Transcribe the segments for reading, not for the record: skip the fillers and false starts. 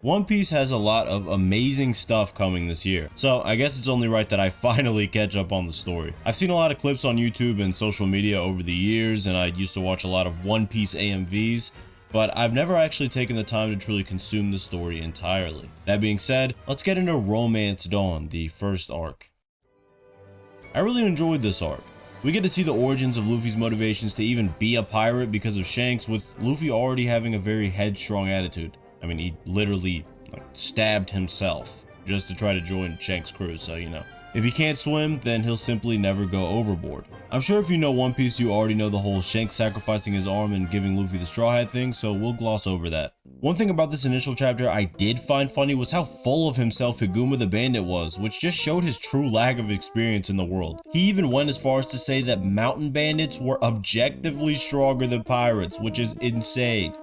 One Piece has a lot of amazing stuff coming this year, so I guess it's only right that I finally catch up on the story. I've seen a lot of clips on YouTube and social media over the years, and I used to watch a lot of One Piece AMVs, but I've never actually taken the time to truly consume the story entirely. That being said, let's get into Romance Dawn, the first arc. I really enjoyed this arc. We get to see the origins of Luffy's motivations to even be a pirate because of Shanks, with Luffy already having a very headstrong attitude. I mean, he literally stabbed himself just to try to join Shanks' crew, so you know. If he can't swim, then he'll simply never go overboard. I'm sure if you know One Piece, you already know the whole Shanks sacrificing his arm and giving Luffy the Straw Hat thing, so we'll gloss over that. One thing about this initial chapter I did find funny was how full of himself Higuma the Bandit was, which just showed his true lack of experience in the world. He even went as far as to say that mountain bandits were objectively stronger than pirates, which is insane.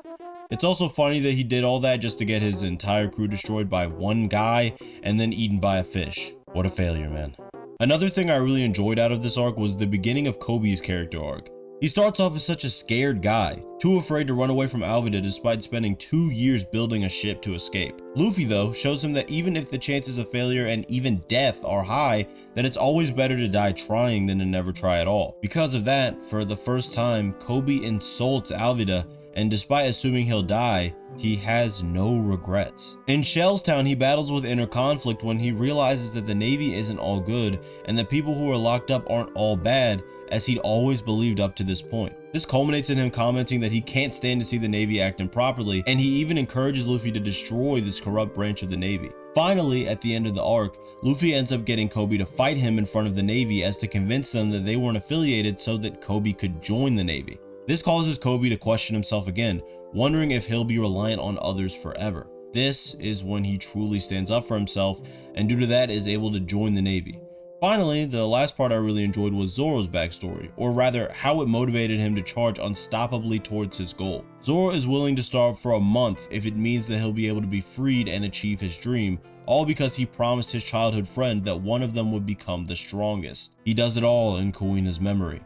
It's also funny that he did all that just to get his entire crew destroyed by one guy and then eaten by a fish. What a failure, man. Another thing I really enjoyed out of this arc was the beginning of Kobe's character arc. He starts off as such a scared guy, too afraid to run away from Alvida despite spending 2 years building a ship to escape. Luffy, though, shows him that even if the chances of failure and even death are high, that it's always better to die trying than to never try at all. Because of that, for the first time, Kobe insults Alvida, and despite assuming he'll die, he has no regrets. In Shellstown, he battles with inner conflict when he realizes that the Navy isn't all good and that people who are locked up aren't all bad, as he'd always believed up to this point. This culminates in him commenting that he can't stand to see the Navy acting properly, and he even encourages Luffy to destroy this corrupt branch of the Navy. Finally, at the end of the arc, Luffy ends up getting Kobe to fight him in front of the Navy as to convince them that they weren't affiliated so that Kobe could join the Navy. This causes Kobe to question himself again, wondering if he'll be reliant on others forever. This is when he truly stands up for himself, and due to that is able to join the Navy. Finally, the last part I really enjoyed was Zoro's backstory, or rather how it motivated him to charge unstoppably towards his goal. Zoro is willing to starve for a month if it means that he'll be able to be freed and achieve his dream, all because he promised his childhood friend that one of them would become the strongest. He does it all in Kuina's memory.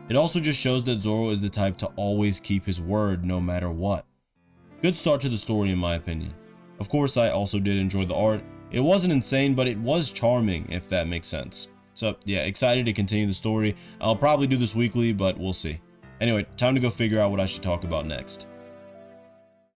It also just shows that Zoro is the type to always keep his word no matter what. Good start to the story in my opinion. Of course, I also did enjoy the art. It wasn't insane, but it was charming, if that makes sense. So yeah, excited to continue the story. I'll probably do this weekly, but we'll see. Anyway, time to go figure out what I should talk about next.